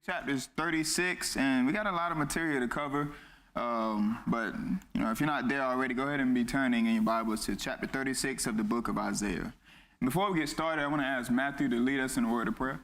Chapters 36, and we got a lot of material to cover. But if you're not there already, go ahead and be turning in your Bibles to chapter 36 of the book of Isaiah. And before we get started, I want to ask Matthew to lead us in a word of prayer.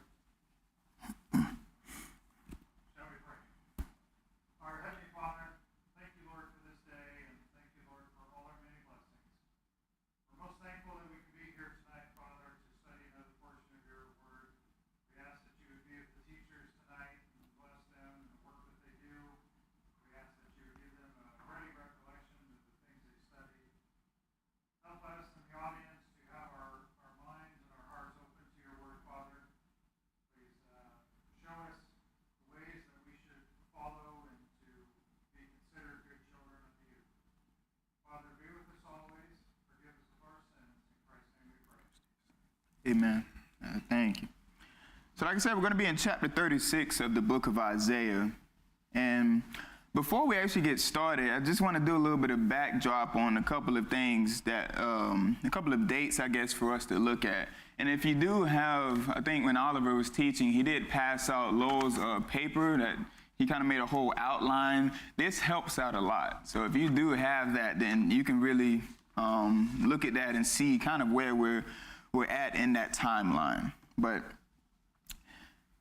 Amen. Thank you. So like I said, we're going to be in chapter 36 of the book of Isaiah. And before we actually get started, I just want to do a little bit of backdrop on a couple of things that, a couple of dates, I guess, for us to look at. And if you do have, I think when Oliver was teaching, he did pass out Lowell's paper that he kind of made a whole outline. This helps out a lot. So if you do have that, then you can really look at that and see kind of where we're at in that timeline. But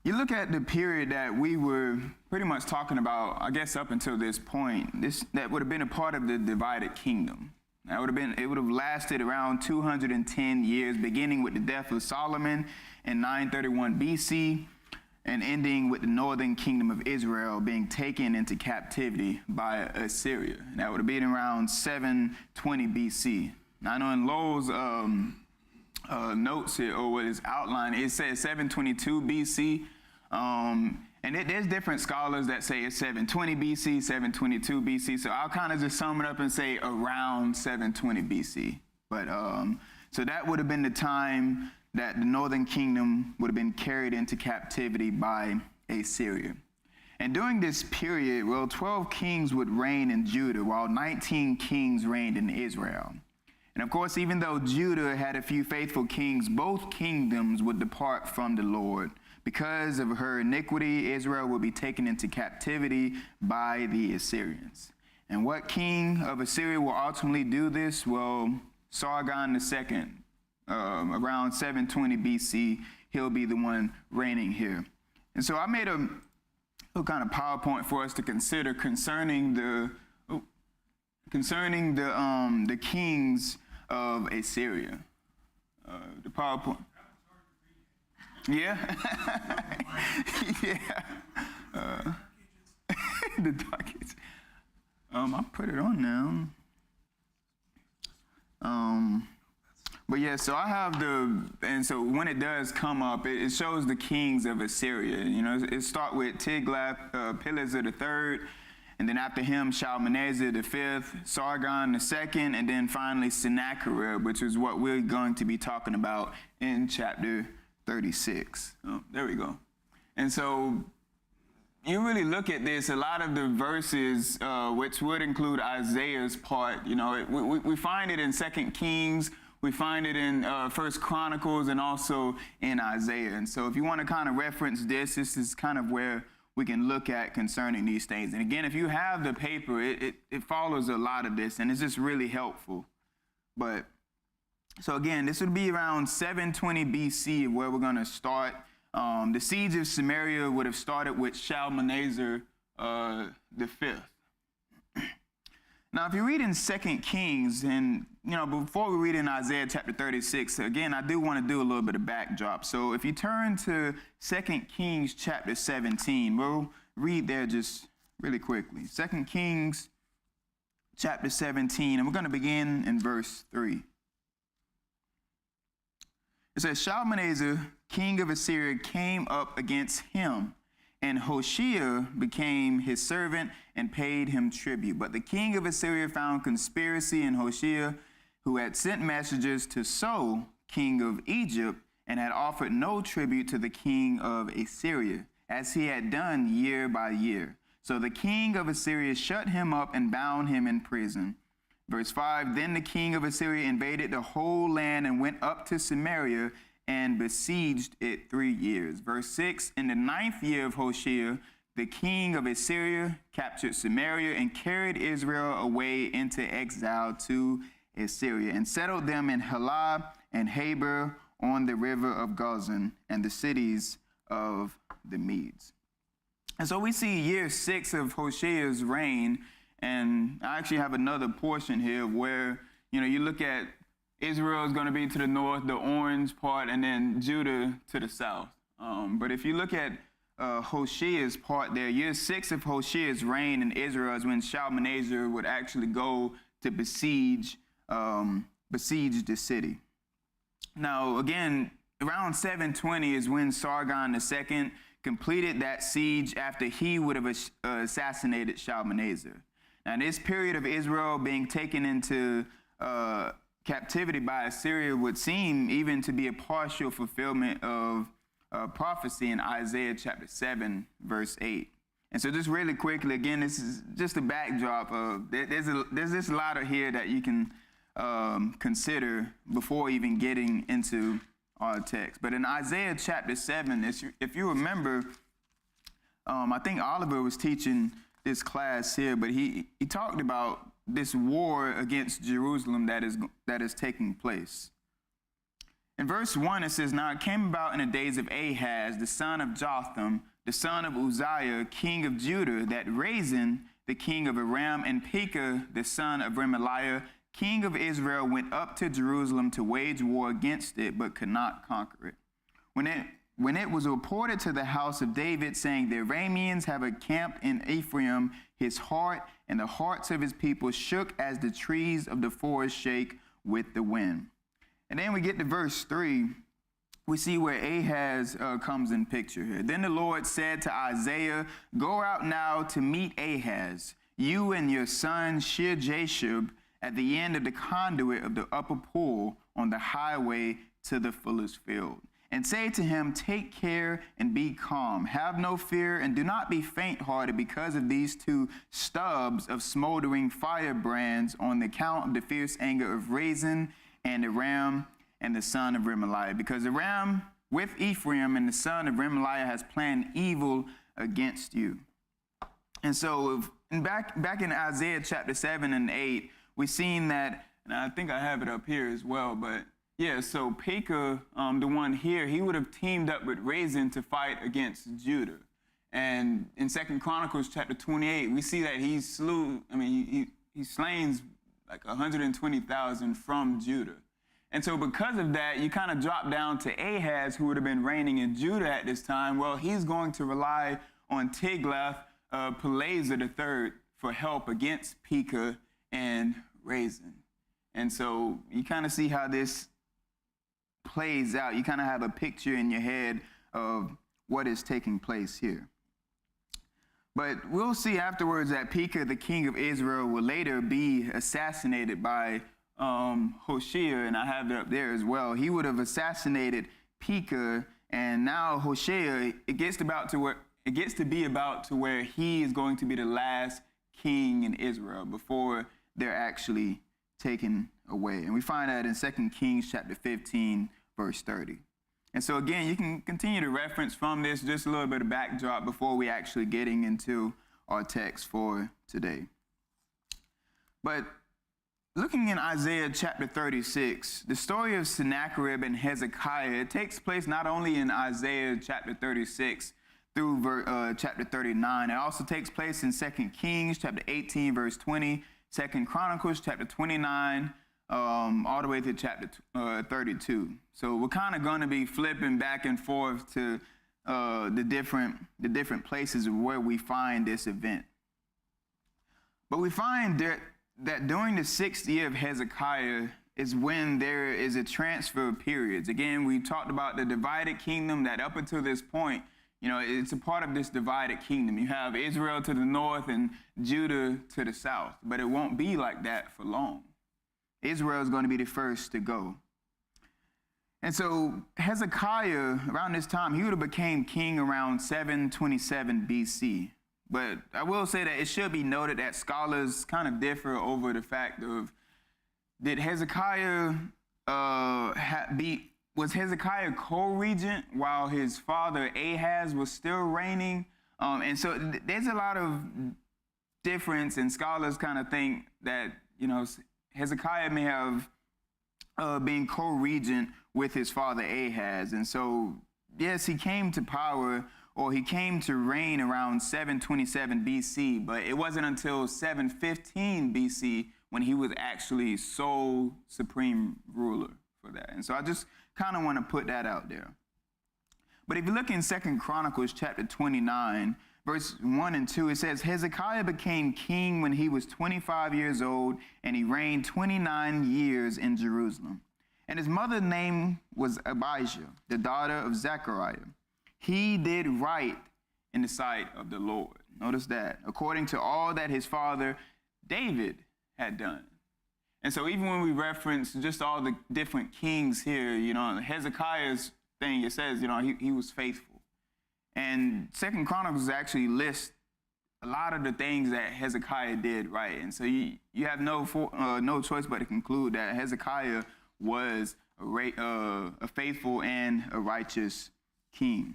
you look at the period that we were pretty much talking about, I guess up until this point, that would have been a part of the divided kingdom. It would have lasted around 210 years, beginning with the death of Solomon in 931 BC and ending with the northern kingdom of Israel being taken into captivity by Assyria. And that would have been around 720 BC. Now I know in Lowell's notes here, or what is outlined, it says 722 BC. And there's different scholars that say it's 720 BC, 722 BC. So I'll kind of just sum it up and say around 720 BC. But so that would have been the time that the northern kingdom would have been carried into captivity by Assyria. And during this period, 12 kings would reign in Judah, while 19 kings reigned in Israel. And of course, even though Judah had a few faithful kings, both kingdoms would depart from the Lord. Because of her iniquity, Israel will be taken into captivity by the Assyrians. And what king of Assyria will ultimately do this? Well, Sargon II, around 720 BC, he'll be the one reigning here. And so I made a little kind of PowerPoint for us to consider concerning the kings of Assyria. The PowerPoint. Yeah. Yeah. The Dark Ages. I'll put it on now. But yeah, so I have and so when it does come up, it shows the kings of Assyria. It starts with Tiglath-Pileser III, and then after him, Shalmaneser V, Sargon II, and then finally Sennacherib, which is what we're going to be talking about in chapter 36. Oh, there we go. And so you really look at this, a lot of the verses, which would include Isaiah's part, we find it in 2 Kings, we find it in 1 Chronicles, and also in Isaiah. And so if you want to kind of reference this is kind of where we can look at concerning these things. And again, if you have the paper, it follows a lot of this, and it's just really helpful. But so again, this would be around 720 BC where we're going to start. The siege of Samaria would have started with Shalmaneser V. Now, if you read in 2 Kings, and before we read in Isaiah chapter 36, again, I do want to do a little bit of backdrop. So if you turn to 2 Kings chapter 17, we'll read there just really quickly. 2 Kings chapter 17, and we're going to begin in verse 3. It says, Shalmaneser, king of Assyria, came up against him, and Hoshea became his servant and paid him tribute. But the king of Assyria found conspiracy in Hoshea, who had sent messengers to So, king of Egypt, and had offered no tribute to the king of Assyria, as he had done year by year. So the king of Assyria shut him up and bound him in prison. Verse 5, then the king of Assyria invaded the whole land and went up to Samaria and besieged it 3 years. Verse 6, in the 9th year of Hoshea, the king of Assyria captured Samaria and carried Israel away into exile to Assyria and settled them in Halah and Habor on the river of Gozan and the cities of the Medes. And so we see year 6 of Hoshea's reign, and I actually have another portion here where, you look at Israel is going to be to the north, the orange part, and then Judah to the south. But if you look at Hoshea's part there, year 6 of Hoshea's reign in Israel is when Shalmaneser would actually go to besiege the city. Now, again, around 720 is when Sargon II completed that siege after he would have assassinated Shalmaneser. Now, this period of Israel being taken into captivity by Assyria would seem even to be a partial fulfillment of prophecy in Isaiah chapter 7, verse 8. And so just really quickly, again, this is just a backdrop of, there's this ladder here that you can consider before even getting into our text. But in Isaiah chapter 7, if you remember, I think Oliver was teaching this class here, but he talked about this war against Jerusalem that is taking place. In verse 1, it says, now it came about in the days of Ahaz, the son of Jotham, the son of Uzziah, king of Judah, that Rezin, the king of Aram, and Pekah, the son of Remaliah, king of Israel, went up to Jerusalem to wage war against it, but could not conquer it. When it was reported to the house of David, saying, the Arameans have encamped in Ephraim, his heart and the hearts of his people shook as the trees of the forest shake with the wind. And then we get to verse 3. We see where Ahaz comes in picture here. Then the Lord said to Isaiah, go out now to meet Ahaz, you and your son Shear-Jashub, at the end of the conduit of the upper pool on the highway to the fuller's field. And say to him, take care and be calm. Have no fear and do not be faint-hearted because of these 2 stubs of smoldering firebrands on the account of the fierce anger of Rezin and Aram and the son of Remaliah. Because Aram with Ephraim and the son of Remaliah has planned evil against you. And so back in Isaiah chapter 7 and 8, we've seen that, and I think I have it up here as well, but yeah, so Pekah, the one here, he would have teamed up with Rezin to fight against Judah. And in 2 Chronicles chapter 28, we see that he slains like 120,000 from Judah. And so because of that, you kind of drop down to Ahaz, who would have been reigning in Judah at this time. Well, he's going to rely on Tiglath-Pileser III for help against Pekah and Rezin. And so you kind of see how this plays out. You kind of have a picture in your head of what is taking place here. But we'll see afterwards that Pekah, the king of Israel, will later be assassinated by Hoshea, and I have it up there as well. He would have assassinated Pekah, and now Hoshea, it gets to be about to where he is going to be the last king in Israel before they're actually taken away. And we find that in 2 Kings chapter 15, verse 30. And so again, you can continue to reference from this, just a little bit of backdrop before we actually getting into our text for today. But looking in Isaiah chapter 36, the story of Sennacherib and Hezekiah, it takes place not only in Isaiah chapter 36 through chapter 39, it also takes place in 2 Kings chapter 18, verse 20, 2 Chronicles chapter 29, all the way to chapter 32. So we're kind of going to be flipping back and forth to the different places of where we find this event. But we find that during the 6th year of Hezekiah is when there is a transfer of periods. Again, we talked about the divided kingdom, that up until this point, it's a part of this divided kingdom. You have Israel to the north and Judah to the south, but it won't be like that for long. Israel is going to be the first to go. And so Hezekiah, around this time, he would have became king around 727 BC. But I will say that it should be noted that scholars kind of differ over the fact of, did Hezekiah was Hezekiah co-regent while his father Ahaz was still reigning? And so there's a lot of difference, and scholars kind of think that, Hezekiah may have been co-regent with his father Ahaz. And so, yes, he came to power, or he came to reign around 727 BC, but it wasn't until 715 BC when he was actually sole supreme ruler for that. And so I just kind of want to put that out there. But if you look in 2 Chronicles chapter 29, verse 1 and 2, it says, Hezekiah became king when he was 25 years old, and he reigned 29 years in Jerusalem. And his mother's name was Abijah, the daughter of Zechariah. He did right in the sight of the Lord. Notice that, according to all that his father David had done. And so even when we reference just all the different kings here, Hezekiah's thing, it says, he was faithful. And 2 Chronicles actually lists a lot of the things that Hezekiah did right. And so you have no choice but to conclude that Hezekiah was a faithful and a righteous king.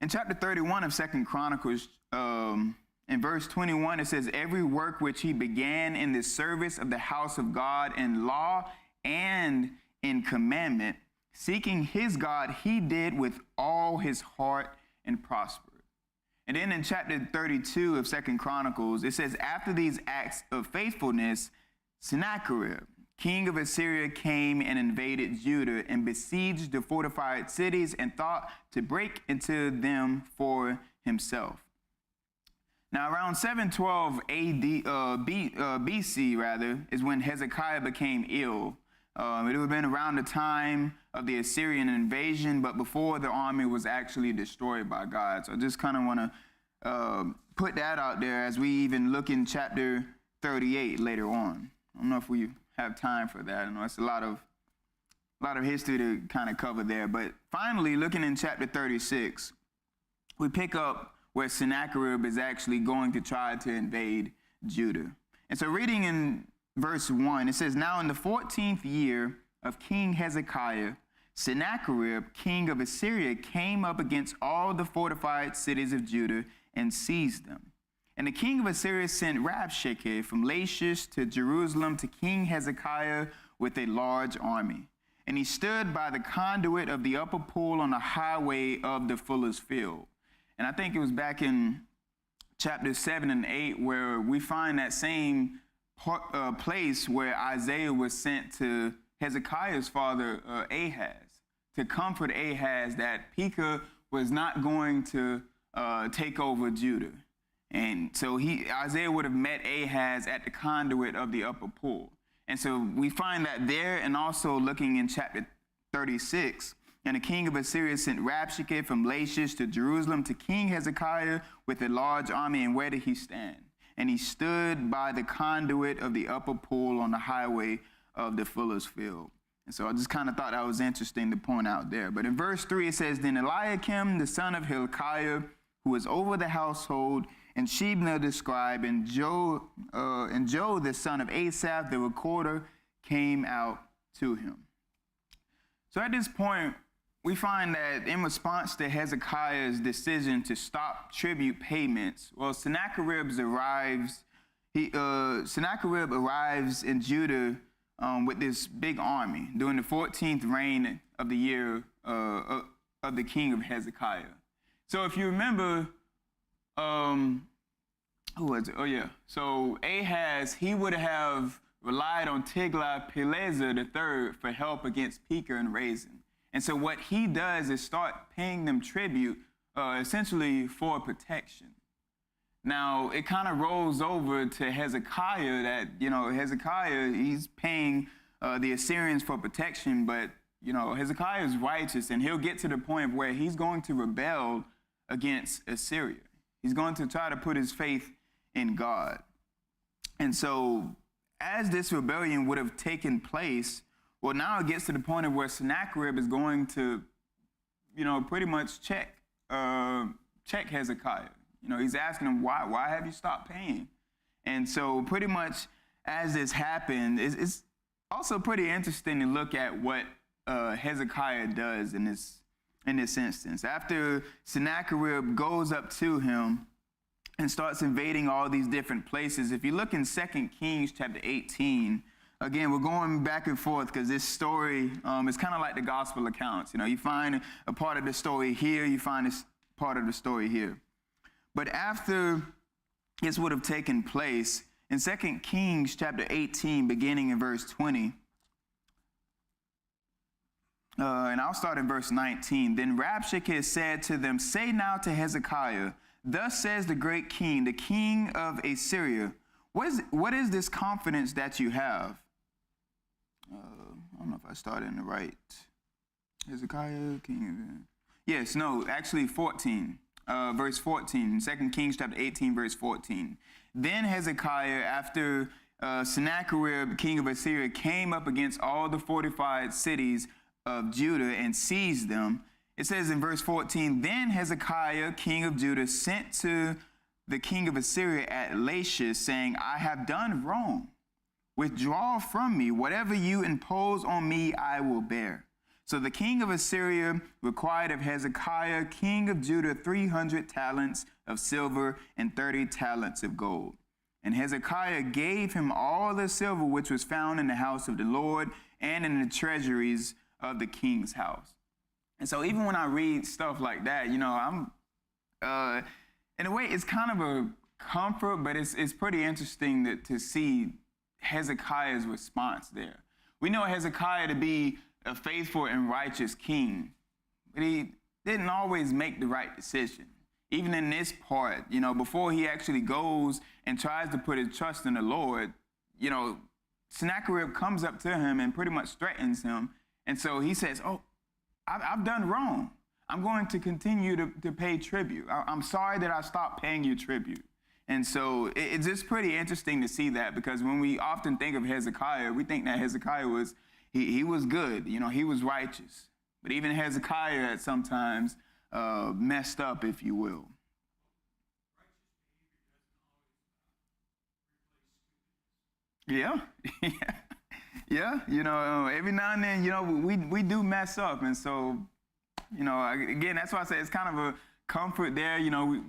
In chapter 31 of 2 Chronicles, in verse 21, it says, every work which he began in the service of the house of God in law and in commandment, seeking his God, he did with all his heart and prospered. And then in chapter 32 of 2 Chronicles, it says, after these acts of faithfulness, Sennacherib, king of Assyria, came and invaded Judah and besieged the fortified cities and thought to break into them for himself. Now, around 712 BC, is when Hezekiah became ill. It would have been around the time of the Assyrian invasion, but before the army was actually destroyed by God. So I just kind of want to put that out there as we even look in chapter 38 later on. I don't know if we have time for that. I know it's a lot of history to kind of cover there. But finally, looking in chapter 36, we pick up where Sennacherib is actually going to try to invade Judah. And so reading in verse 1, it says, now in the 14th year of King Hezekiah, Sennacherib, king of Assyria, came up against all the fortified cities of Judah and seized them. And the king of Assyria sent Rabshakeh from Lachish to Jerusalem to King Hezekiah with a large army. And he stood by the conduit of the upper pool on the highway of the fuller's field. And I think it was back in chapter 7 and 8 where we find that same place where Isaiah was sent to Hezekiah's father Ahaz to comfort Ahaz that Pekah was not going to take over Judah. And so Isaiah would have met Ahaz at the conduit of the upper pool. And so we find that there, and also looking in chapter 36, and the king of Assyria sent Rabshakeh from Lachish to Jerusalem to King Hezekiah with a large army. And where did he stand? And he stood by the conduit of the upper pool on the highway of the fuller's field. And so I just kind of thought that was interesting to point out there. But in verse 3, it says, then Eliakim, the son of Hilkiah, who was over the household, and Shebna the scribe, and Joe the son of Asaph, the recorder, came out to him. So at this point, we find that in response to Hezekiah's decision to stop tribute payments, well, Sennacherib arrives in Judah with this big army during the 14th reign of the year of the king of Hezekiah. So if you remember, who was it? Oh yeah. So Ahaz, he would have relied on Tiglath-Pileser III for help against Pekah and Rezin. And so what he does is start paying them tribute, essentially for protection. Now, it kind of rolls over to Hezekiah that, Hezekiah, he's paying the Assyrians for protection, but, Hezekiah is righteous, and he'll get to the point where he's going to rebel against Assyria. He's going to try to put his faith in God. And so as this rebellion would have taken place, well, now it gets to the point of where Sennacherib is going to, pretty much check Hezekiah. He's asking him, why have you stopped paying? And so pretty much as this happened, it's also pretty interesting to look at what Hezekiah does in this instance. After Sennacherib goes up to him and starts invading all these different places, if you look in 2 Kings chapter 18, again, we're going back and forth because this story is kind of like the gospel accounts. You know, you find a part of the story here, you find this part of the story here. But after this would have taken place, in 2 Kings chapter 18, beginning in verse 20, and I'll start in verse 19. Then Rabshakeh said to them, "Say now to Hezekiah, thus says the great king, the king of Assyria, what is this confidence that you have?" I don't know if I started in the right. Hezekiah, king of... Yes, no, actually 14. Verse 14, 2 Kings chapter 18, verse 14. Then Hezekiah, after Sennacherib, king of Assyria, came up against all the fortified cities of Judah and seized them. It says in verse 14, then Hezekiah, king of Judah, sent to the king of Assyria at Lachish, saying, "I have done wrong. Withdraw from me. Whatever you impose on me, I will bear." So the king of Assyria required of Hezekiah, king of Judah, 300 talents of silver and 30 talents of gold. And Hezekiah gave him all the silver which was found in the house of the Lord and in the treasuries of the king's house. And so even when I read stuff like that, you know, I'm, in a way, it's kind of a comfort, but it's pretty interesting to see Hezekiah's response there. We know Hezekiah to be a faithful and righteous king, but he didn't always make the right decision. Even in this part, you know, before he actually goes and tries to put his trust in the Lord, you know, Sennacherib comes up to him and pretty much threatens him. And so he says, "Oh, I've done wrong. I'm going to continue to pay tribute. I'm sorry that I stopped paying you tribute." And so it's just pretty interesting to see that, because when we often think of Hezekiah, we think that Hezekiah was, he was good, you know, he was righteous. But even Hezekiah at sometimes messed up, if you will. Yeah, yeah, you know, every now and then, you know, we do mess up. And so, you know, again, that's why I say it's kind of a comfort there. You know,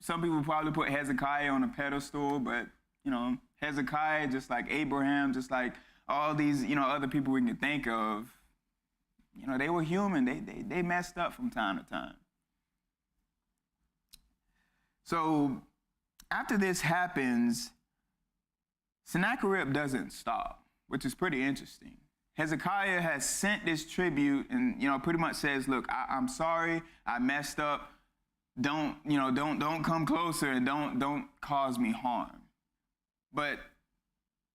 some people probably put Hezekiah on a pedestal, but, you know, Hezekiah, just like Abraham, just like all these, you know, other people we can think of, you know, they were human. They messed up from time to time. So after this happens, Sennacherib doesn't stop, which is pretty interesting. Hezekiah has sent this tribute and, you know, pretty much says, "Look, I'm sorry, I messed up. Don't come closer and don't cause me harm." But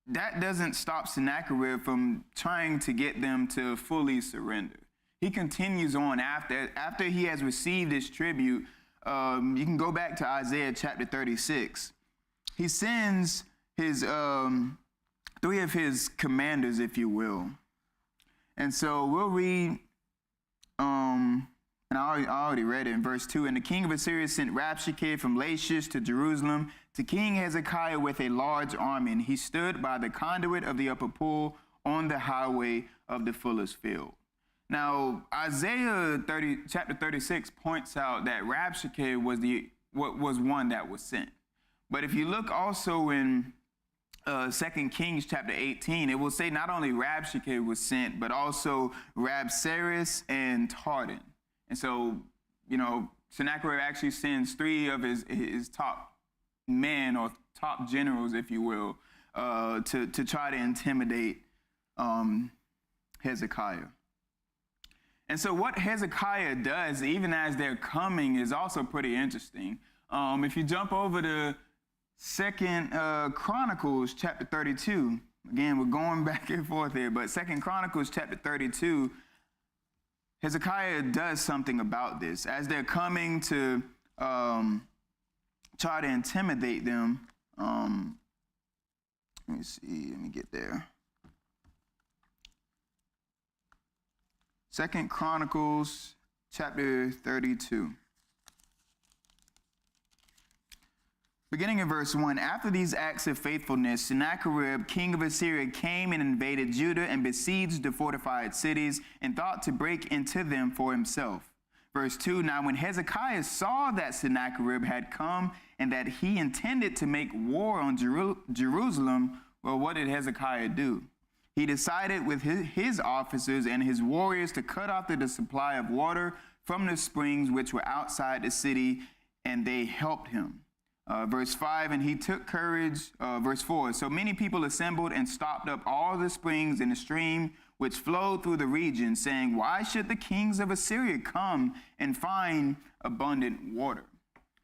that doesn't stop Sennacherib from trying to get them to fully surrender. He continues on after he has received this tribute. You can go back to Isaiah chapter 36. He sends his three of his commanders, if you will. And so we'll read, and I already read it in verse 2. "And the king of Assyria sent Rabshakeh from Lachish to Jerusalem to King Hezekiah with a large army, and he stood by the conduit of the upper pool on the highway of the fuller's field." Now, Isaiah chapter 36 points out that Rabshakeh was one that was sent. But if you look also in 2 Kings chapter 18, it will say not only Rabshakeh was sent, but also Rabsaris and Tardan. And so, you know, Sennacherib actually sends three of his top men, or top generals, if you will, to try to intimidate Hezekiah. And so what Hezekiah does, even as they're coming, is also pretty interesting. If you jump over to 2 Chronicles chapter 32, again, we're going back and forth here, but 2 Chronicles chapter 32, Hezekiah does something about this. As they're coming to try to intimidate them, let me see, let me get there. 2 Chronicles chapter 32. Beginning in verse 1, after these acts of faithfulness, Sennacherib, king of Assyria, came and invaded Judah and besieged the fortified cities and thought to break into them for himself. Verse 2, now when Hezekiah saw that Sennacherib had come and that he intended to make war on Jerusalem, well, what did Hezekiah do? He decided with his officers and his warriors to cut off the supply of water from the springs which were outside the city, and they helped him. Verse 5, and he took courage. Verse 4, so many people assembled and stopped up all the springs in the stream which flowed through the region, saying, why should the kings of Assyria come and find abundant water?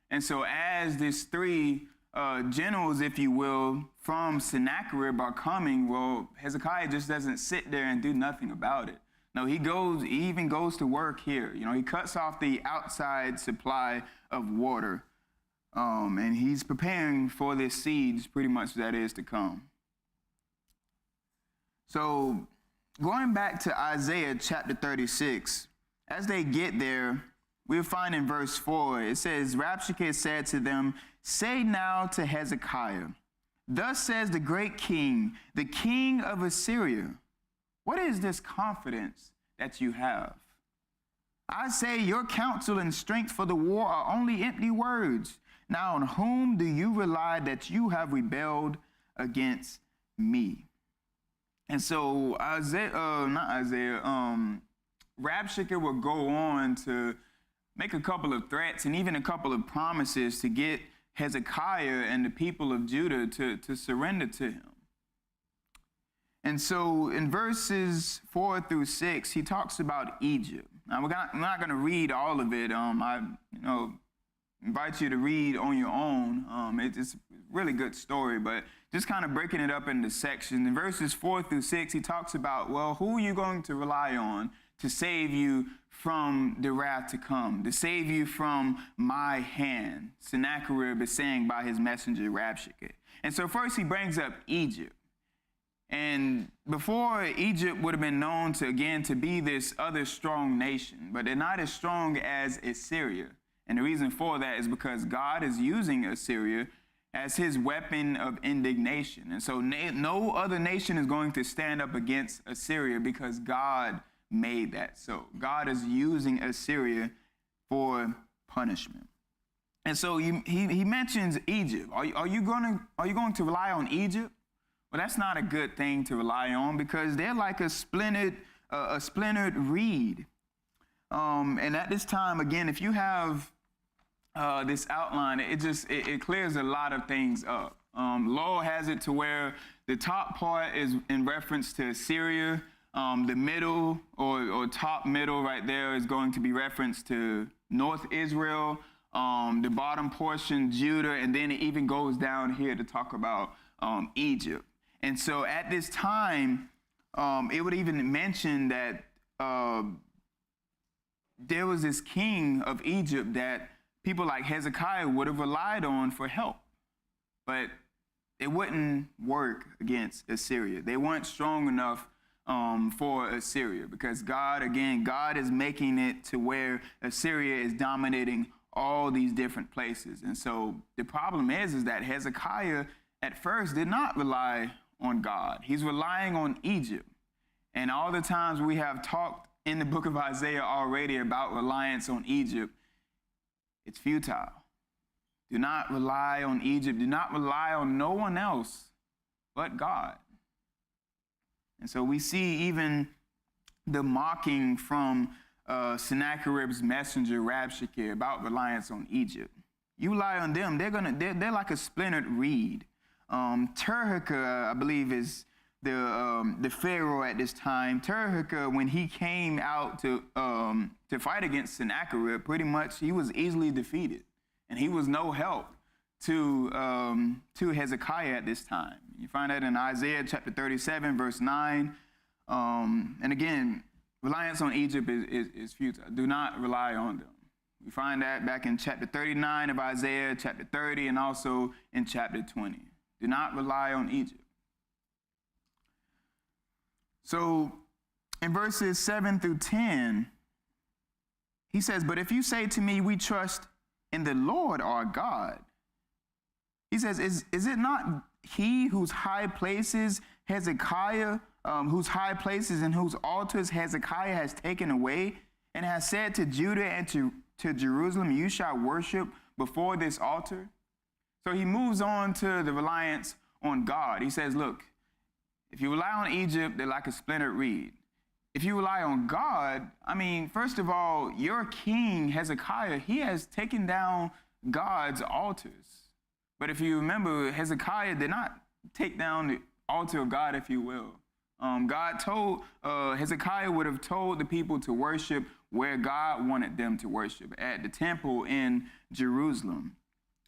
And so as these three generals, if you will, from Sennacherib are coming, well, Hezekiah just doesn't sit there and do nothing about it. No, he even goes to work here. You know, he cuts off the outside supply of water. And he's preparing for this siege, pretty much, that is to come. So going back to Isaiah chapter 36, as they get there, we'll find in verse 4, it says, Rabshakeh said to them, say now to Hezekiah, thus says the great king, the king of Assyria, what is this confidence that you have? I say your counsel and strength for the war are only empty words. Now, on whom do you rely that you have rebelled against me? And so Rabshakeh will go on to make a couple of threats and even a couple of promises to get Hezekiah and the people of Judah to surrender to him. And so in verses 4 through 6, he talks about Egypt. Now, I'm not going to read all of it. I invite you to read on your own. It's a really good story, but just kind of breaking it up into sections. In verses 4 through 6, he talks about, well, who are you going to rely on to save you from the wrath to come, to save you from my hand? Sennacherib is saying by his messenger, Rabshakeh. And so first he brings up Egypt. And before, Egypt would have been known to be this other strong nation, but they're not as strong as Assyria. And the reason for that is because God is using Assyria as his weapon of indignation. And so no other nation is going to stand up against Assyria because God made that so. God is using Assyria for punishment. And so he mentions Egypt. Are you going to rely on Egypt? Well, that's not a good thing to rely on because they're like a splintered reed. And at this time, again, if you have this outline, it clears a lot of things up. Lowell has it to where the top part is in reference to Assyria. The middle or top middle right there is going to be reference to North Israel. The bottom portion, Judah, and then it even goes down here to talk about Egypt. And so at this time, it would even mention that there was this king of Egypt that people like Hezekiah would have relied on for help. But it wouldn't work against Assyria. They weren't strong enough for Assyria because God is making it to where Assyria is dominating all these different places. And so the problem is that Hezekiah at first did not rely on God. He's relying on Egypt. And all the times we have talked in the book of Isaiah already about reliance on Egypt, it's futile. Do not rely on Egypt. Do not rely on no one else but God. And so we see even the mocking from Sennacherib's messenger, Rabshakeh, about reliance on Egypt. You rely on them, they're like a splintered reed. Tirhakah, I believe, is the pharaoh at this time. Tirhakah, when he came out to fight against Sennacherib, pretty much he was easily defeated, and he was no help to Hezekiah at this time. You find that in Isaiah chapter 37, verse 9. And again, reliance on Egypt is futile. Do not rely on them. We find that back in chapter 39 of Isaiah, chapter 30, and also in chapter 20. Do not rely on Egypt. So in verses 7 through 10, he says, but if you say to me, we trust in the Lord our God, He says, is it not he whose high places Hezekiah, whose high places and whose altars Hezekiah has taken away, and has said to Judah and to Jerusalem, you shall worship before this altar? So he moves on to the reliance on God. He says, look, if you rely on Egypt, they're like a splintered reed. If you rely on God, I mean, first of all, your king, Hezekiah, he has taken down God's altars. But if you remember, Hezekiah did not take down the altar of God, if you will. God told, Hezekiah would have told the people to worship where God wanted them to worship, at the temple in Jerusalem.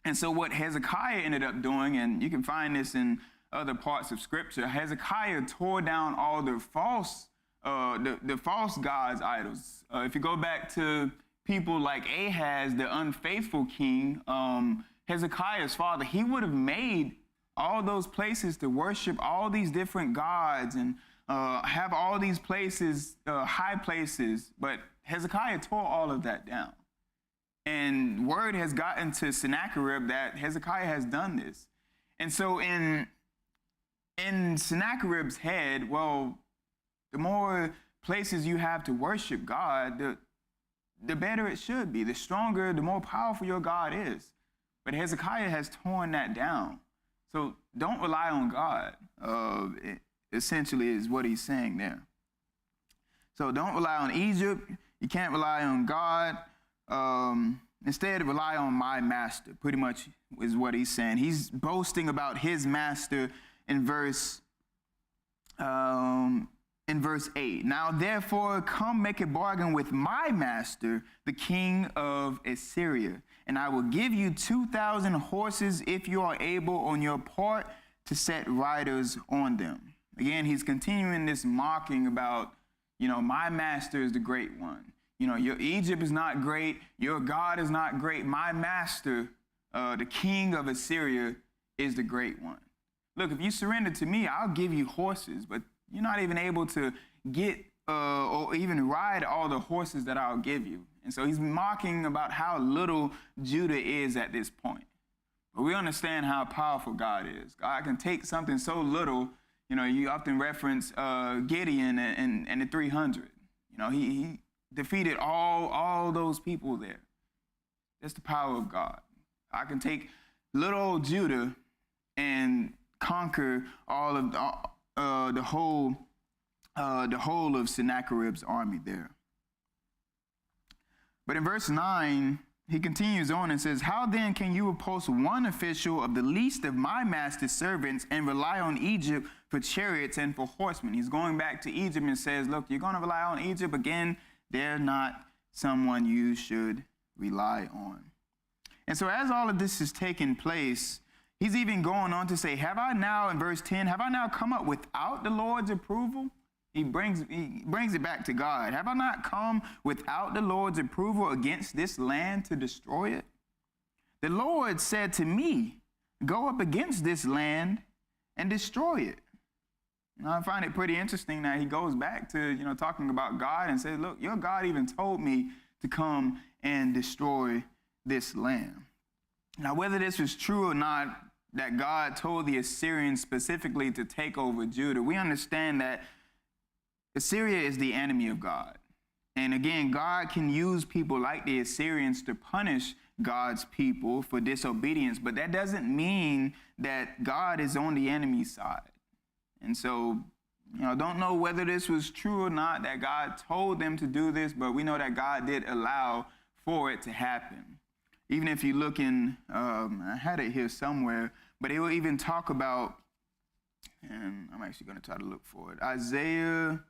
And so what Hezekiah ended up doing, and you can find this in other parts of Scripture, Hezekiah tore down all the false gods' idols. If you go back to people like Ahaz, the unfaithful king, Hezekiah's father, he would have made all those places to worship all these different gods and have all these places, high places, but Hezekiah tore all of that down. And word has gotten to Sennacherib that Hezekiah has done this. And so in Sennacherib's head, well, the more places you have to worship God, the better it should be. The stronger, the more powerful your God is. But Hezekiah has torn that down. So don't rely on God, essentially is what he's saying there. So don't rely on Egypt. You can't rely on God. Instead, rely on my master, pretty much is what he's saying. He's boasting about his master in verse 8. Now, therefore, come make a bargain with my master, the king of Assyria, and I will give you 2,000 horses if you are able on your part to set riders on them. Again, he's continuing this mocking about, my master is the great one. Your Egypt is not great. Your God is not great. My master, the king of Assyria, is the great one. Look, if you surrender to me, I'll give you horses, but you're not even able to get or even ride all the horses that I'll give you. And so he's mocking about how little Judah is at this point. But we understand how powerful God is. God can take something so little. You often reference Gideon and the 300. He defeated all those people there. That's the power of God. I can take little old Judah and conquer all of the whole of Sennacherib's army there. But in verse 9, he continues on and says, how then can you oppose one official of the least of my master's servants and rely on Egypt for chariots and for horsemen? He's going back to Egypt and says, look, you're going to rely on Egypt again. They're not someone you should rely on. And so as all of this is taking place, he's even going on to say, have I now, in verse 10, have I now come up without the Lord's approval? He brings it back to God. Have I not come without the Lord's approval against this land to destroy it? The Lord said to me, go up against this land and destroy it. I find it pretty interesting that he goes back to, talking about God and says, look, your God even told me to come and destroy this land. Now, whether this was true or not, that God told the Assyrians specifically to take over Judah, we understand that Assyria is the enemy of God. And again, God can use people like the Assyrians to punish God's people for disobedience, but that doesn't mean that God is on the enemy's side. And so, don't know whether this was true or not, that God told them to do this, but we know that God did allow for it to happen. Even if you look in, I had it here somewhere, but it will even talk about, and I'm actually going to try to look for it, Isaiah.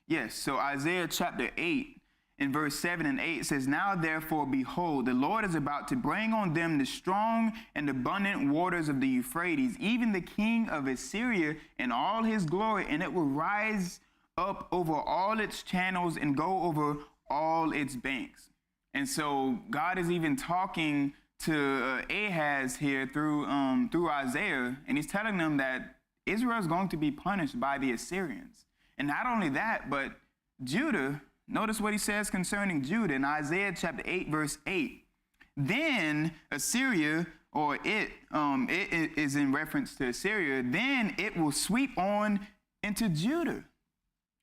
Yes, so Isaiah chapter 8 in verse 7 and 8 says, now therefore, behold, the Lord is about to bring on them the strong and abundant waters of the Euphrates, even the king of Assyria in all his glory, and it will rise up over all its channels and go over all its banks. And so God is even talking to Ahaz here through Isaiah, and he's telling them that Israel is going to be punished by the Assyrians. And not only that, but Judah, notice what he says concerning Judah in Isaiah chapter 8, verse 8. Then Assyria or it is in reference to Assyria, then it will sweep on into Judah.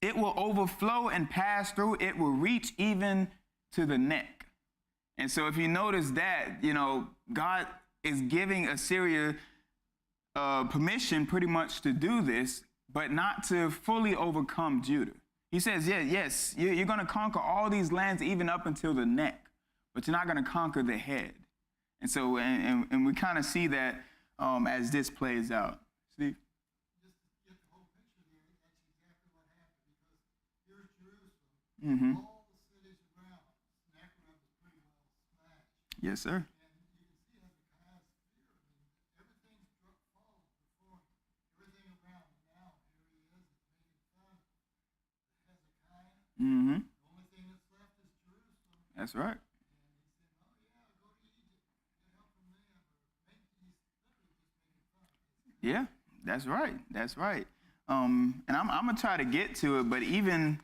It will overflow and pass through. It will reach even to the neck. And so if you notice that, God is giving Assyria permission pretty much to do this, but not to fully overcome Judah. He says, yes, you're going to conquer all these lands even up until the neck, but you're not going to conquer the head. And so, and we kind of see that as this plays out. Steve? Just to get the whole picture there, that's exactly what happened, because here's Jerusalem, Mm-hmm. all the cities around, Sennacherib was pretty well smashed. Yes, sir. And you can see Hezekiah's fear. I mean, everything's fallen before him. Everything around him now, here he is, making fun of Hezekiah. Mm-hmm. The only thing that's left is Jerusalem. That's right. Yeah, that's right. That's right. And I'm gonna try to get to it, but even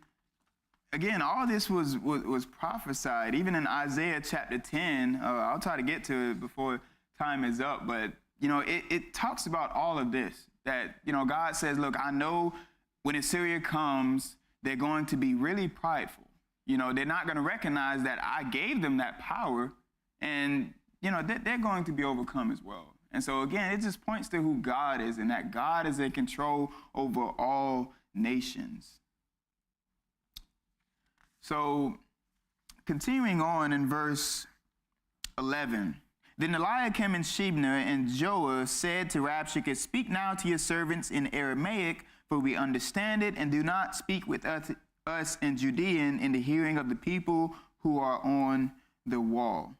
again, all this was prophesied. Even in Isaiah chapter 10, I'll try to get to it before time is up. But it talks about all of this. That God says, look, I know when Assyria comes, they're going to be really prideful. They're not going to recognize that I gave them that power, and they're going to be overcome as well. And so again, it just points to who God is, and that God is in control over all nations. So continuing on in verse 11, then Eliakim and Shebna and Joah said to Rabshakeh, speak now to your servants in Aramaic, for we understand it, and do not speak with us in Judean in the hearing of the people who are on the wall.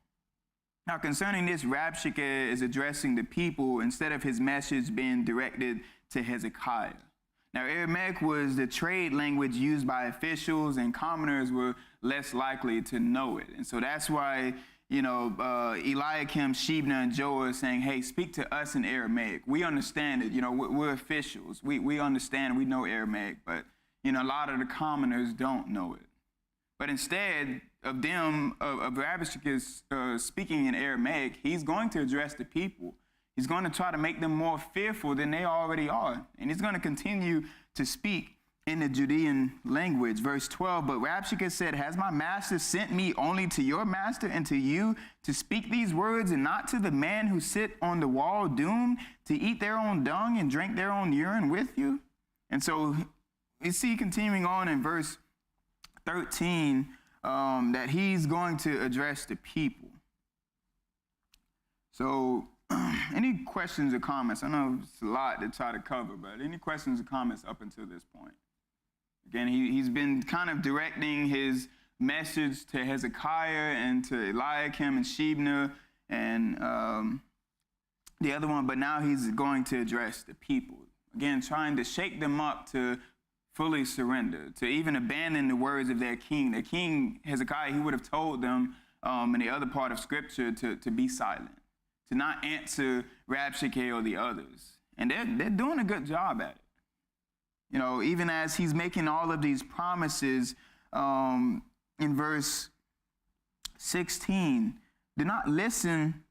Now, concerning this, Rabshakeh is addressing the people instead of his message being directed to Hezekiah. Now, Aramaic was the trade language used by officials, and commoners were less likely to know it. And so that's why, Eliakim, Shebna, and Joah are saying, hey, speak to us in Aramaic. We understand it. We're officials. We understand, we know Aramaic, but, a lot of the commoners don't know it. But instead of Rabshakeh speaking in Aramaic, he's going to address the people. He's going to try to make them more fearful than they already are. And he's going to continue to speak in the Judean language. Verse 12, but Rabshakeh said, has my master sent me only to your master and to you to speak these words, and not to the man who sit on the wall doomed to eat their own dung and drink their own urine with you? And so you see, continuing on in verse 13, that he's going to address the people. So any questions or comments? I know it's a lot to try to cover, but any questions or comments up until this point? Again, he's been kind of directing his message to Hezekiah and to Eliakim and Shebna and the other one, but now he's going to address the people. Again, trying to shake them up to fully surrender, to even abandon the words of their king. Their king, Hezekiah, he would have told them in the other part of Scripture to be silent, to not answer Rabshakeh or the others. And they're doing a good job at it. Even as he's making all of these promises in verse 16, do not listen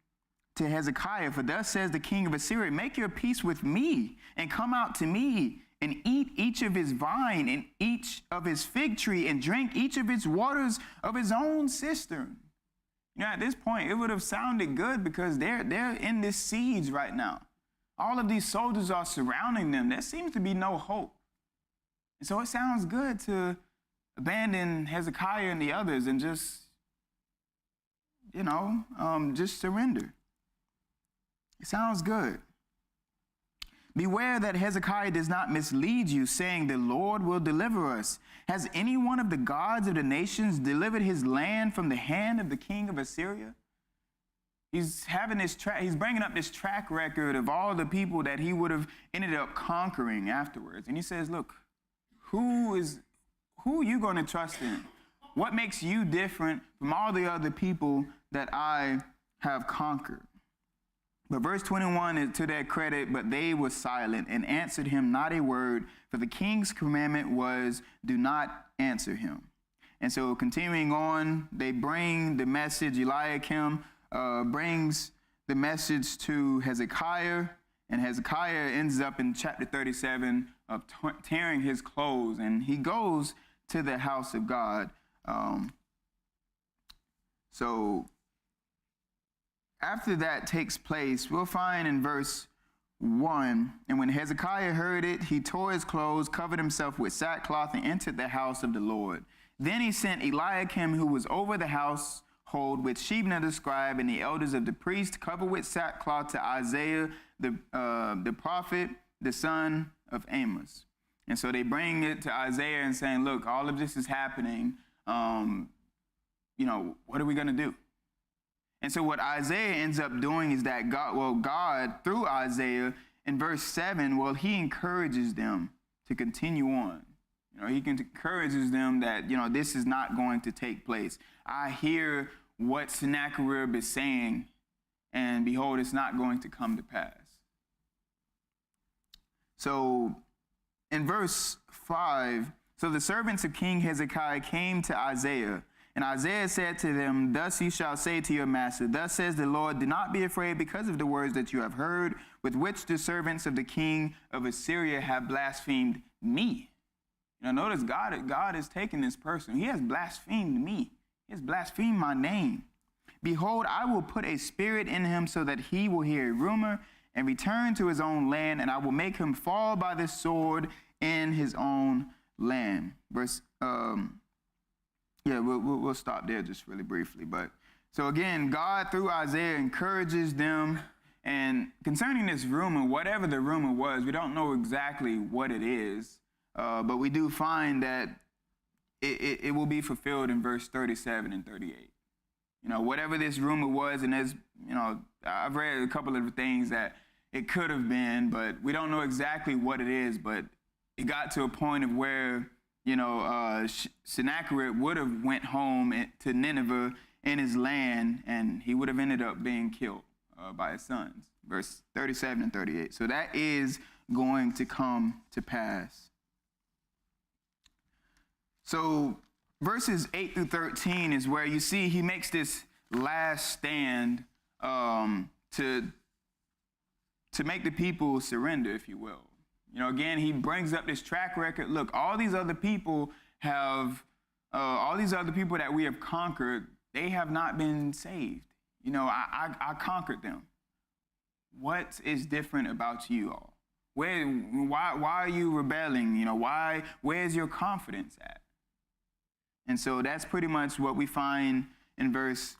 to Hezekiah, for thus says the king of Assyria, make your peace with me and come out to me and eat each of his vine and each of his fig tree and drink each of its waters of his own cistern. At this point, it would have sounded good because they're in this siege right now. All of these soldiers are surrounding them. There seems to be no hope. And so it sounds good to abandon Hezekiah and the others and just surrender. It sounds good. Beware that Hezekiah does not mislead you, saying, the Lord will deliver us. Has any one of the gods of the nations delivered his land from the hand of the king of Assyria? He's having he's bringing up this track record of all the people that he would have ended up conquering afterwards. And he says, look, who are you going to trust in? What makes you different from all the other people that I have conquered? But verse 21 is to their credit, but they were silent and answered him not a word, for the king's commandment was, do not answer him. And so continuing on, they bring the message. Eliakim brings the message to Hezekiah, and Hezekiah ends up in chapter 37 of tearing his clothes, and he goes to the house of God. So after that takes place, we'll find in verse 1, and when Hezekiah heard it, he tore his clothes, covered himself with sackcloth, and entered the house of the Lord. Then he sent Eliakim, who was over the household, with Shebna the scribe and the elders of the priest, covered with sackcloth, to Isaiah the prophet, the son of Amos. And so they bring it to Isaiah and saying, look, all of this is happening. What are we going to do? And so what Isaiah ends up doing is that God, through Isaiah, in verse 7, he encourages them to continue on. He encourages them that, this is not going to take place. I hear what Sennacherib is saying, and behold, it's not going to come to pass. So in verse 5, so the servants of King Hezekiah came to Isaiah, and Isaiah said to them, thus you shall say to your master, thus says the Lord, do not be afraid because of the words that you have heard, with which the servants of the king of Assyria have blasphemed me. Notice God has taken this person. He has blasphemed me. He has blasphemed my name. Behold, I will put a spirit in him so that he will hear a rumor and return to his own land, and I will make him fall by the sword in his own land. We'll stop there just really briefly. But so again, God through Isaiah encourages them. And concerning this rumor, whatever the rumor was, we don't know exactly what it is, but we do find that it will be fulfilled in verse 37 and 38. Whatever this rumor was, and there's, I've read a couple of things that it could have been, but we don't know exactly what it is. But it got to a point of where Sennacherib would have went home to Nineveh in his land, and he would have ended up being killed by his sons. Verse 37 and 38. So that is going to come to pass. So verses 8 through 13 is where you see he makes this last stand to make the people surrender, if you will. Again, he brings up this track record. Look, all these other people that we have conquered, they have not been saved. I conquered them. What is different about you all? Why are you rebelling? Where's your confidence at? And so that's pretty much what we find in verse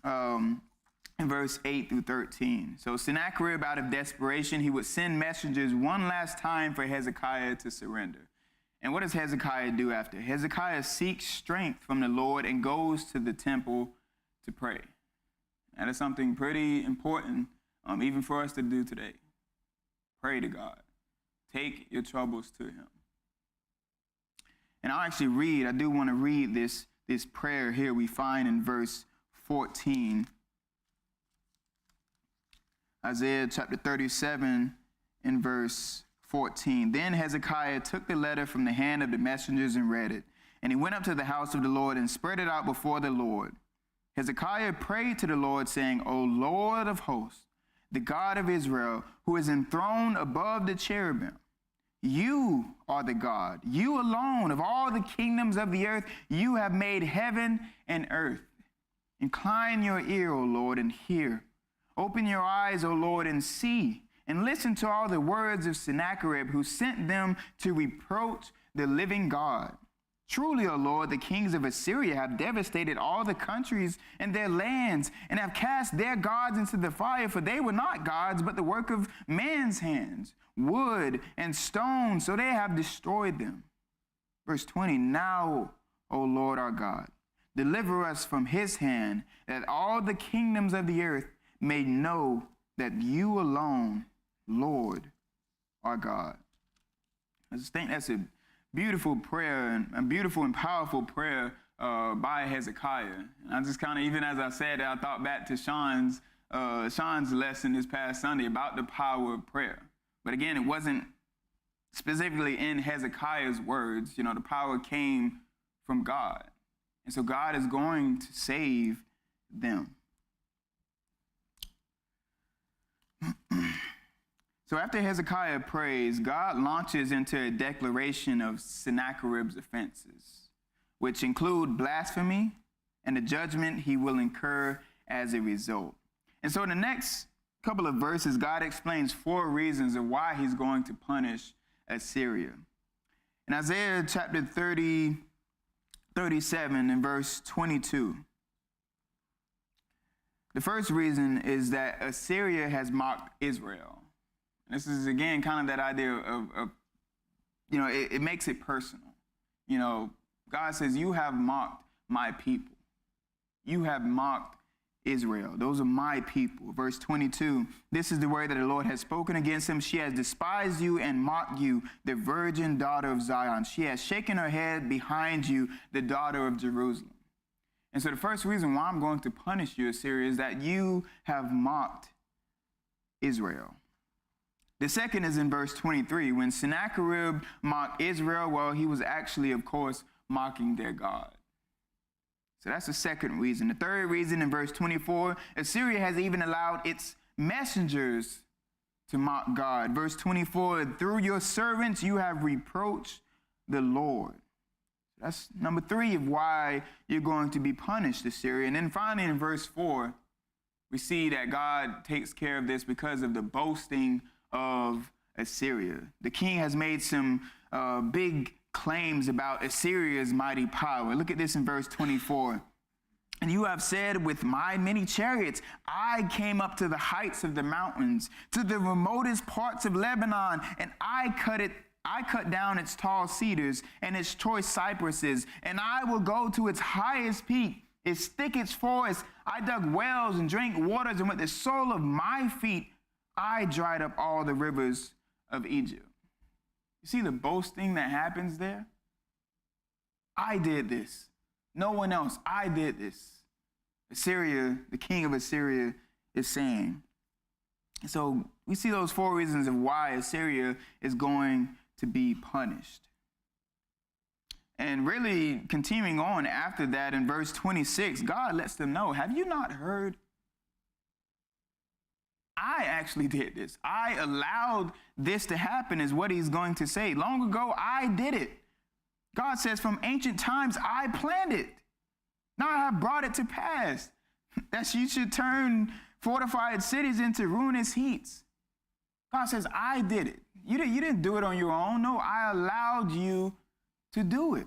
8 through 13. So Sennacherib, out of desperation, he would send messengers one last time for Hezekiah to surrender. And what does Hezekiah do after? Hezekiah seeks strength from the Lord and goes to the temple to pray. That is something pretty important, even for us to do today. Pray to God. Take your troubles to him. And I do want to read this prayer here we find in verse 14. Isaiah chapter 37 in verse 14. Then Hezekiah took the letter from the hand of the messengers and read it. And he went up to the house of the Lord and spread it out before the Lord. Hezekiah prayed to the Lord, saying, O Lord of hosts, the God of Israel, who is enthroned above the cherubim, you are the God, you alone of all the kingdoms of the earth, you have made heaven and earth. Incline your ear, O Lord, and hear. Open your eyes, O Lord, and see, and listen to all the words of Sennacherib, who sent them to reproach the living God. Truly, O Lord, the kings of Assyria have devastated all the countries and their lands, and have cast their gods into the fire, for they were not gods, but the work of man's hands, wood and stone, so they have destroyed them. Verse 20, now, O Lord our God, deliver us from his hand, that all the kingdoms of the earth may know that you alone, Lord, are God. I just think that's a beautiful prayer, and a beautiful and powerful prayer by Hezekiah. And I just kind of, even as I said, I thought back to Sean's lesson this past Sunday about the power of prayer. But again, it wasn't specifically in Hezekiah's words. The power came from God. And so God is going to save them. So after Hezekiah prays, God launches into a declaration of Sennacherib's offenses, which include blasphemy and the judgment he will incur as a result. And so in the next couple of verses, God explains 4 reasons of why he's going to punish Assyria. In Isaiah chapter 37 and verse 22, the first reason is that Assyria has mocked Israel. This is, again, kind of that idea of it makes it personal. God says, you have mocked my people. You have mocked Israel. Those are my people. Verse 22, this is the word that the Lord has spoken against him. She has despised you and mocked you, the virgin daughter of Zion. She has shaken her head behind you, the daughter of Jerusalem. And so the first reason why I'm going to punish you, Assyria, is that you have mocked Israel. The second is in verse 23. When Sennacherib mocked Israel, well, he was actually, of course, mocking their God. So that's the second reason. The third reason in verse 24, Assyria has even allowed its messengers to mock God. Verse 24, through your servants you have reproached the Lord. That's number 3 of why you're going to be punished, Assyria. And then finally in verse 4, we see that God takes care of this because of the boasting of Assyria. The king has made some big claims about Assyria's mighty power. Look at this in verse 24. And you have said, with my many chariots, I came up to the heights of the mountains, to the remotest parts of Lebanon, and I cut down its tall cedars and its choice cypresses, and I will go to its highest peak, its thickest forest. I dug wells and drank waters, and with the sole of my feet, I dried up all the rivers of Egypt. You see the boasting that happens there? I did this. No one else. I did this. Assyria, the king of Assyria, is saying. So we see those 4 reasons of why Assyria is going to be punished. And really continuing on after that in verse 26, God lets them know, have you not heard? I actually did this. I allowed this to happen is what he's going to say. Long ago, I did it. God says, from ancient times, I planned it. Now I have brought it to pass that you should turn fortified cities into ruinous heaps. God says, I did it. You didn't do it on your own. No, I allowed you to do it.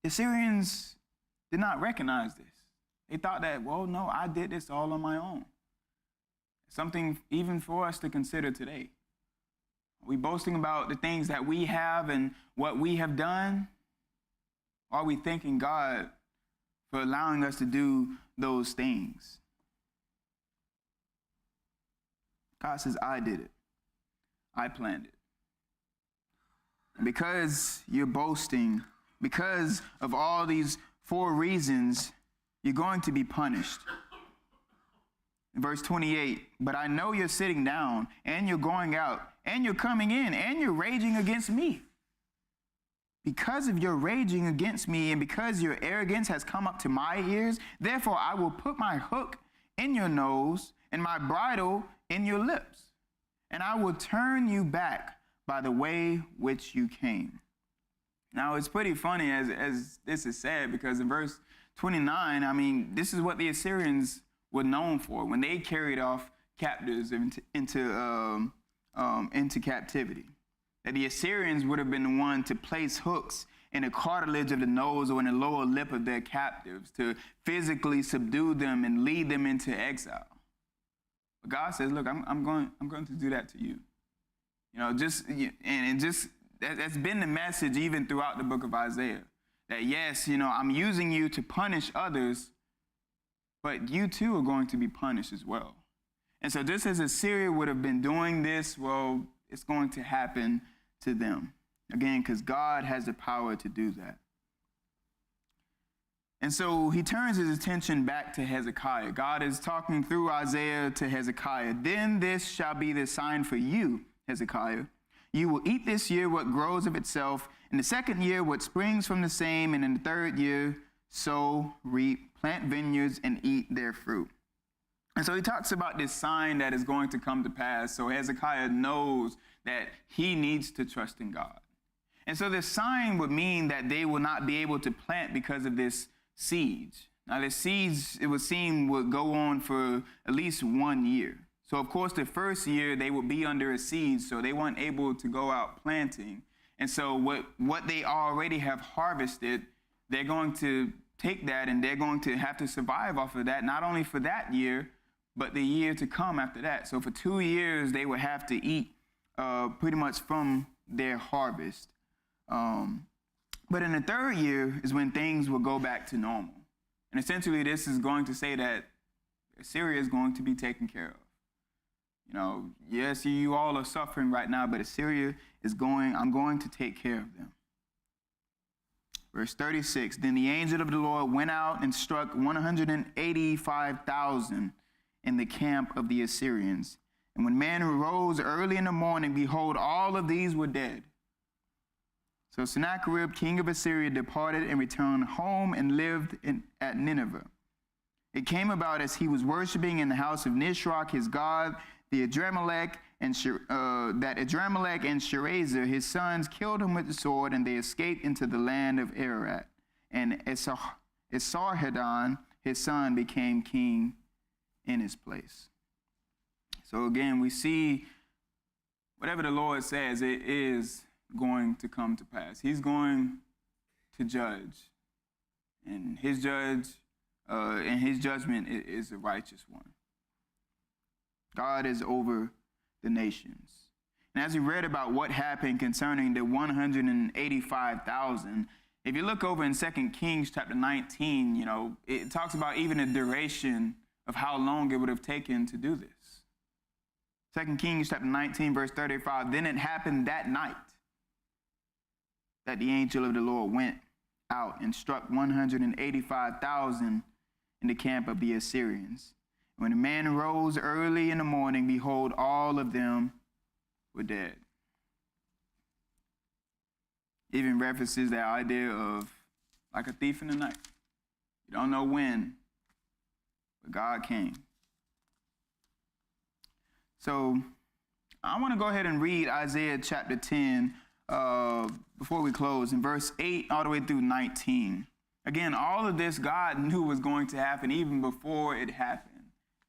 The Syrians did not recognize this. They thought that, well, no, I did this all on my own. Something even for us to consider today. Are we boasting about the things that we have and what we have done? Or are we thanking God for allowing us to do those things? God says, I did it. I planned it. And because you're boasting, because of all these 4 reasons, you're going to be punished. In verse 28, but I know you're sitting down, and you're going out, and you're coming in, and you're raging against me. Because of your raging against me, and because your arrogance has come up to my ears, therefore I will put my hook in your nose and my bridle in your lips, and I will turn you back by the way which you came. Now, it's pretty funny as this is said, because in verse 29, this is what the Assyrians were known for when they carried off captives into captivity. That the Assyrians would have been the one to place hooks in the cartilage of the nose or in the lower lip of their captives to physically subdue them and lead them into exile. But God says, look, I'm going to do that to you. That's been the message even throughout the book of Isaiah. That yes, I'm using you to punish others, but you too are going to be punished as well. And so just as Assyria would have been doing this, well, it's going to happen to them. Again, because God has the power to do that. And so he turns his attention back to Hezekiah. God is talking through Isaiah to Hezekiah. Then this shall be the sign for you, Hezekiah. You will eat this year what grows of itself, in the second year what springs from the same, and in the third year sow, reap, plant vineyards, and eat their fruit. And so he talks about this sign that is going to come to pass. So Hezekiah knows that he needs to trust in God. And so this sign would mean that they will not be able to plant because of this siege. Now, the siege, it would seem, would go on for at least 1 year. So, of course, the first year they would be under a siege, so they weren't able to go out planting. And so what they already have harvested, they're going to take that and they're going to have to survive off of that, not only for that year, but the year to come after that. So for 2 years, they would have to eat pretty much from their harvest. But in the third year is when things will go back to normal. And essentially, this is going to say that Assyria is going to be taken care of. You know, yes, you all are suffering right now, but Assyria is I'm going to take care of them. Verse 36, then the angel of the Lord went out and struck 185,000 in the camp of the Assyrians. And when men rose early in the morning, behold, all of these were dead. So Sennacherib, king of Assyria, departed and returned home and lived at Nineveh. It came about as he was worshiping in the house of Nisroch, his god, that Adrammelech and Sharezer, his sons, killed him with the sword, and they escaped into the land of Ararat. And Esarhaddon, his son, became king in his place. So again, we see whatever the Lord says, it is going to come to pass. He's going to judge, and his judgment is a righteous one. God is over the nations. And as we read about what happened concerning the 185,000, if you look over in 2 Kings chapter 19, you know, it talks about even the duration of how long it would have taken to do this. 2 Kings chapter 19, verse 35, then it happened that night that the angel of the Lord went out and struck 185,000 in the camp of the Assyrians. When the man rose early in the morning, behold, all of them were dead. Even references that idea of like a thief in the night. You don't know when, but God came. So I want to go ahead and read Isaiah chapter 10 before we close, in verse 8 all the way through 19. Again, all of this God knew was going to happen even before it happened.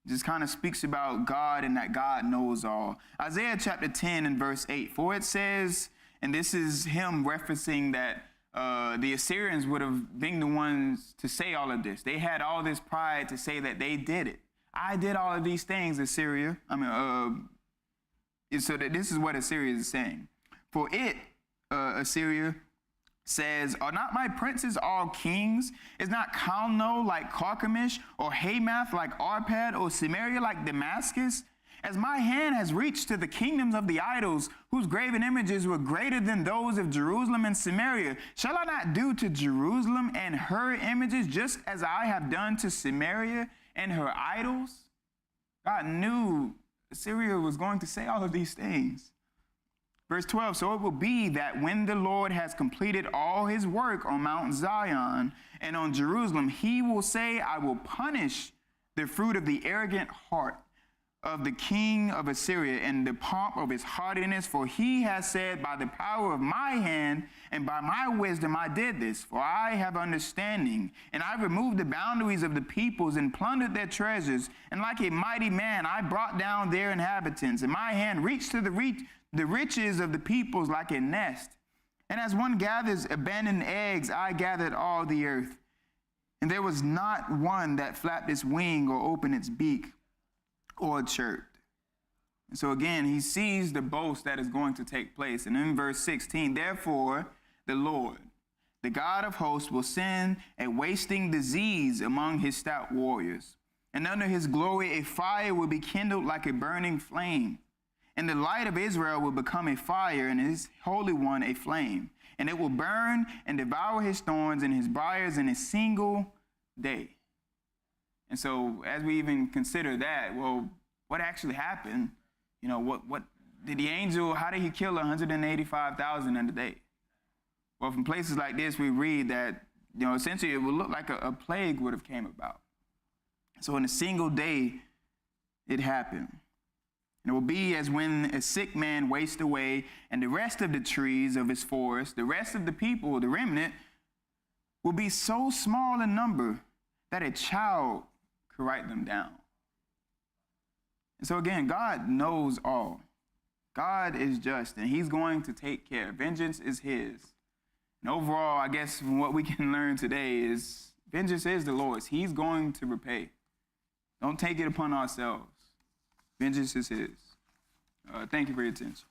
It just kind of speaks about God and that God knows all. Isaiah chapter 10 and verse 8, for it says, and this is him referencing that the Assyrians would have been the ones to say all of this. They had all this pride to say that they did it. I did all of these things, Assyria. So that this is what Assyria is saying. For it, Assyria says, are not my princes all kings? Is not Calno like Carchemish, or Hamath like Arpad, or Samaria like Damascus? As my hand has reached to the kingdoms of the idols, whose graven images were greater than those of Jerusalem and Samaria, shall I not do to Jerusalem and her images just as I have done to Samaria and her idols? God knew Assyria was going to say all of these things. Verse 12, so it will be that when the Lord has completed all his work on Mount Zion and on Jerusalem, he will say, I will punish the fruit of the arrogant heart of the king of Assyria and the pomp of his haughtiness, for he has said, by the power of my hand and by my wisdom I did this, for I have understanding, and I removed the boundaries of the peoples and plundered their treasures, and like a mighty man I brought down their inhabitants, and my hand reached to the riches of the peoples like a nest. And as one gathers abandoned eggs, I gathered all the earth. And there was not one that flapped its wing or opened its beak or chirped. And so again, he sees the boast that is going to take place. And in verse 16, therefore the Lord, the God of hosts, will send a wasting disease among his stout warriors. And under his glory a fire will be kindled like a burning flame. And the light of Israel will become a fire, and his Holy One a flame. And it will burn and devour his thorns and his briars in a single day. And so as we even consider that, well, what actually happened? You know, what did the angel, how did he kill 185,000 in a day? Well, from places like this, we read that, you know, essentially it would look like a plague would have came about. So in a single day, it happen. And it will be as when a sick man wastes away, and the rest of the trees of his forest, the rest of the people, the remnant, will be so small in number that a child could write them down. And so again, God knows all. God is just, and he's going to take care. Vengeance is his. And overall, I guess from what we can learn today is vengeance is the Lord's. He's going to repay. Don't take it upon ourselves. Vengeance is his. Thank you for your attention.